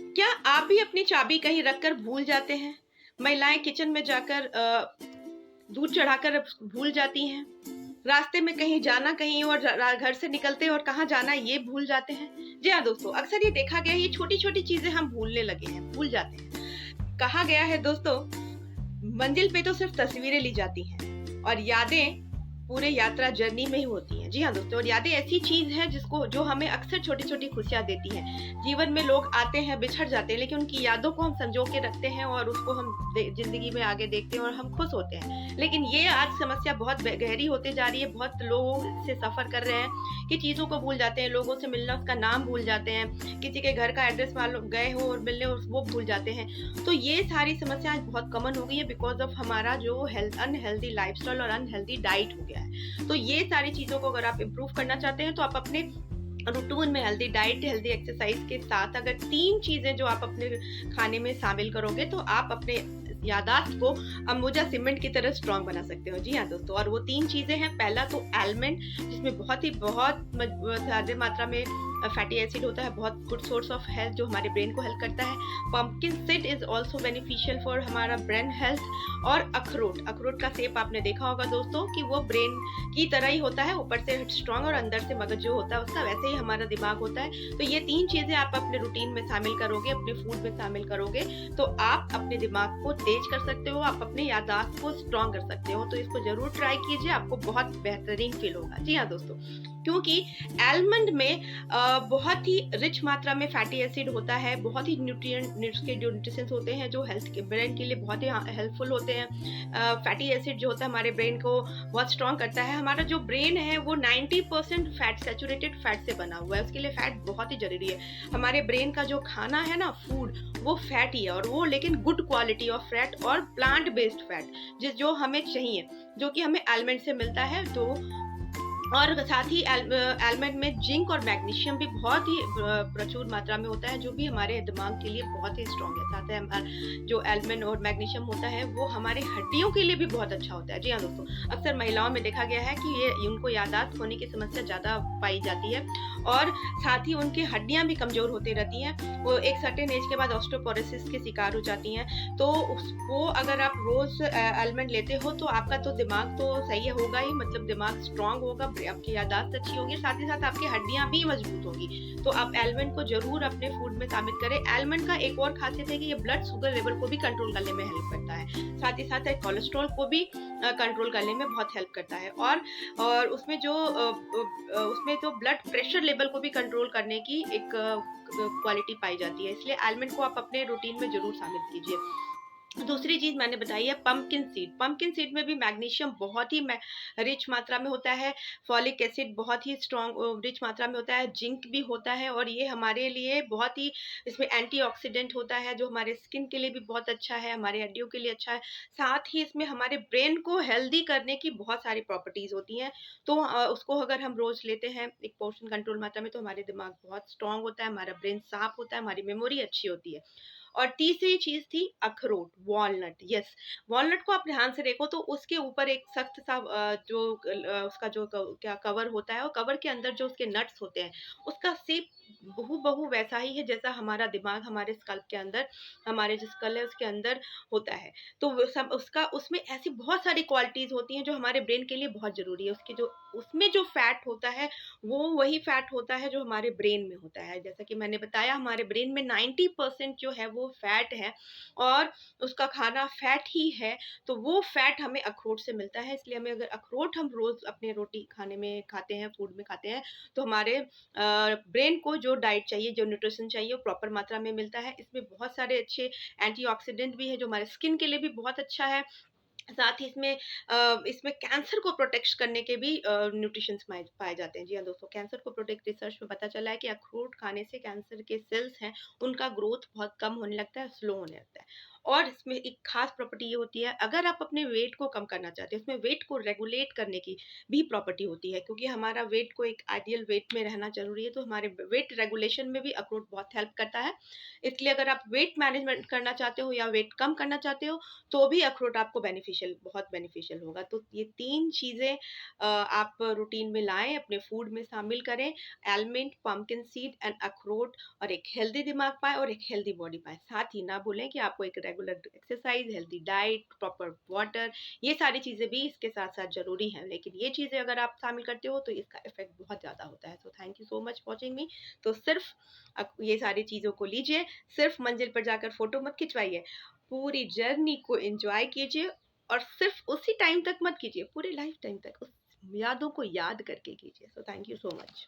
क्या आप भी अपनी चाबी कहीं रखकर भूल जाते हैं? महिलाएं किचन में जाकर दूध चढ़ाकर भूल जाती हैं। रास्ते में कहीं जाना कहीं और घर से निकलते हैं और कहाँ जाना है ये भूल जाते हैं। जी हाँ दोस्तों, अक्सर ये देखा गया है, ये छोटी छोटी चीजें हम भूलने लगे हैं, भूल जाते हैं। कहा गया है दोस्तों, मंजिल पे तो सिर्फ तस्वीरें ली जाती हैं और यादें पूरे यात्रा जर्नी में ही होती हैं। जी हाँ दोस्तों, और यादें ऐसी चीज है जिसको जो हमें अक्सर छोटी छोटी खुशियां देती हैं। जीवन में लोग आते हैं, बिछड़ जाते हैं, लेकिन उनकी यादों को हम संजो के रखते हैं और उसको हम जिंदगी में आगे देखते हैं और हम खुश होते हैं। लेकिन ये आज समस्या बहुत गहरी होती जा रही है। बहुत लोगों से सफर कर रहे हैं कि चीजों को भूल जाते हैं, लोगों से मिलना, उसका नाम भूल जाते हैं, किसी के घर का एड्रेस मालूम गए हो और मिलने वो भूल जाते हैं। तो ये सारी समस्या आज बहुत कॉमन हो गई है बिकॉज ऑफ हमारा जो अनहेल्दी लाइफस्टाइल और अनहेल्दी डाइट हो गया है। तो ये सारी चीजों को अगर आप इम्प्रूव करना चाहते हैं तो आप अपने रूटीन में हेल्दी डाइट, हेल्दी एक्सरसाइज के साथ अगर 3 चीजें जो आप अपने खाने में शामिल करोगे तो आप अपने यादाश्त को अंबुजा सीमेंट की तरह स्ट्रांग बना सकते हो। जी हाँ दोस्तों, और वो 3 चीजें हैं। पहला तो आलमंड, जिसमें बहुत ज्यादा मात्रा में फैटी एसिड होता है, बहुत गुड सोर्स ऑफ हेल्थ जो हमारे ब्रेन को हेल्प करता है। Pumpkin seed is also beneficial for हमारा ब्रेन हेल्थ। और अखरोट, अखरोट का सेप आपने देखा होगा दोस्तों कि वो ब्रेन की तरह ही होता है, ऊपर से स्ट्रांग और अंदर से मगज जो होता है उसका, वैसे ही हमारा दिमाग होता है। तो ये 3 चीजें आप अपने रूटीन में शामिल करोगे, अपने फूड में शामिल करोगे तो आप अपने दिमाग को तेज कर सकते हो, आप अपने याददाश्त को स्ट्रांग कर सकते हो। तो इसको जरूर ट्राई कीजिए, आपको बहुत बेहतरीन फील होगा। जी हाँ दोस्तों, क्योंकि आलमंड में बहुत ही रिच मात्रा में फैटी एसिड होता है, बहुत ही न्यूट्रिएंट्स के जो न्यूट्रिशंस होते हैं जो हेल्थ के ब्रेन के लिए बहुत ही हेल्पफुल होते हैं। फैटी एसिड जो होता है हमारे ब्रेन को बहुत स्ट्रांग करता है। हमारा जो ब्रेन है वो 90% फैट, सैचुरेटेड फैट से बना हुआ है, उसके लिए फैट बहुत ही जरूरी है। हमारे ब्रेन का जो खाना है ना, फूड, वो फैट ही है, और वो लेकिन गुड क्वालिटी ऑफ फैट और प्लांट बेस्ड फैट जो हमें चाहिए, जो कि हमें आलमंड से मिलता है। तो और साथ ही आलमंड में जिंक और मैग्नीशियम भी बहुत ही प्रचुर मात्रा में होता है, जो भी हमारे दिमाग के लिए बहुत ही स्ट्रांग है। साथ ही जो आलमंड और मैग्नीशियम होता है वो हमारे हड्डियों के लिए भी बहुत अच्छा होता है। जी हाँ दोस्तों, अक्सर महिलाओं में देखा गया है कि ये उनको याददाश्त होने की समस्या ज्यादा पाई जाती है और साथ ही उनकी हड्डियां भी कमजोर होती रहती हैं। वो एक सर्टेन एज के बाद ऑस्टियोपोरोसिस के शिकार हो जाती हैं। तो उसको अगर आप रोज आलमंड लेते हो तो आपका तो दिमाग तो सही होगा ही, मतलब दिमाग स्ट्रांग होगा, आपकी याददाश्त अच्छी होगी, साथ ही साथ आपकी हड्डियां भी मजबूत होगी। तो आप आलमंड को जरूर अपने फूड में शामिल करें। आलमंड का एक और खासियत है कि ये ब्लड शुगर लेवल को भी कंट्रोल करने में हेल्प करता है, साथ ही साथ कोलेस्ट्रॉल को भी कंट्रोल करने में बहुत हेल्प करता है। और उसमें जो ब्लड प्रेशर लेवल को भी कंट्रोल करने की एक क्वालिटी पाई जाती है। इसलिए आलमंड को आप अपने रूटीन में जरूर शामिल कीजिए। दूसरी चीज मैंने बताई है पंपकिन सीड। पंपकिन सीड में भी मैग्नीशियम बहुत ही रिच मात्रा में होता है, फॉलिक एसिड बहुत ही स्ट्रॉन्ग रिच मात्रा में होता है, जिंक भी होता है, और ये हमारे लिए बहुत ही, इसमें एंटीऑक्सीडेंट होता है जो हमारे स्किन के लिए भी बहुत अच्छा है, हमारे हड्डियों के लिए अच्छा है। साथ ही इसमें हमारे ब्रेन को हेल्दी करने की बहुत सारी प्रॉपर्टीज होती हैं। तो उसको अगर हम रोज लेते हैं एक पोर्शन कंट्रोल मात्रा में तो हमारे दिमाग बहुत स्ट्रांग होता है, हमारा ब्रेन साफ होता है, हमारी मेमोरी अच्छी होती है। और तीसरी चीज थी अखरोट, वॉलनट। यस, वॉलनट को आप ध्यान से देखो तो उसके ऊपर एक सख्त सा उसका जो क्या कवर होता है, और कवर के अंदर जो उसके नट्स होते हैं उसका शेप बहू वैसा ही है जैसा हमारा दिमाग हमारे स्कल्प के अंदर, हमारे जो स्कल है उसके अंदर होता है। तो वो सब उसका, उसमें ऐसी बहुत सारी क्वालिटीज होती हैं जो हमारे ब्रेन के लिए बहुत जरूरी है। उसकी जो उसमें जो फैट होता है वो वही फैट होता है जो हमारे ब्रेन में होता है। जैसा कि मैंने बताया, हमारे ब्रेन में 90% जो है वो फैट है और उसका खाना फैट ही है। तो वो फैट हमें अखरोट से मिलता है। इसलिए हमें अगर अखरोट हम रोज अपने रोटी खाने में खाते हैं, फूड में खाते हैं, तो हमारे ब्रेन को जो डाइट चाहिए, जो न्यूट्रिशन चाहिए, वो प्रॉपर मात्रा में मिलता है। इसमें बहुत सारे अच्छे एंटीऑक्सीडेंट भी है जो हमारे स्किन के लिए भी बहुत अच्छा है। साथ ही इसमें कैंसर को प्रोटेक्ट करने के भी न्यूट्रिशंस पाए जाते हैं। जी हाँ दोस्तों, कैंसर को प्रोटेक्ट, रिसर्च में पता चला है कि अखरोट खाने से कैंसर के सेल्स हैं उनका ग्रोथ बहुत कम होने लगता है, स्लो होने लगता है। और इसमें एक खास प्रॉपर्टी ये होती है, अगर आप अपने वेट को कम करना चाहते हैं, इसमें वेट को रेगुलेट करने की भी प्रॉपर्टी होती है, क्योंकि हमारा वेट को एक आइडियल वेट में रहना ज़रूरी है, तो हमारे वेट रेगुलेशन में भी अखरोट बहुत हेल्प करता है। इसलिए अगर आप वेट मैनेजमेंट करना चाहते हो या वेट कम करना चाहते हो, तो भी अखरोट आपको बहुत बेनिफिशियल होगा। तो ये 3 चीज़ें आप रूटीन में लाएँ, अपने फूड में शामिल करें, आलमंड, पम्पकिन सीड एंड अखरोट, और एक हेल्दी दिमाग पाएँ और एक हेल्दी बॉडी पाएँ। साथ ही ना भूलें कि आपको एक regular exercise, healthy diet, proper water, ये सारी चीज़ें भी इसके साथ-साथ ज़रूरी हैं। लेकिन ये चीज़ें अगर आप शामिल करते हो तो इसका इफ़ेक्ट बहुत ज़्यादा होता है। So thank you so much watching मी। तो सिर्फ़ ये सारी चीज़ों को लीजिए, सिर्फ़ मंज़िल पर जाकर फ़ोटो मत खिंचवाइए, पूरी जर्नी को एन्जॉय कीजिए, और सिर्फ़ उसी टाइम तक मत कीजिए, पूरे लाइफ़ टाइम तक उस यादों को याद करके कीजिए। So thank you so much.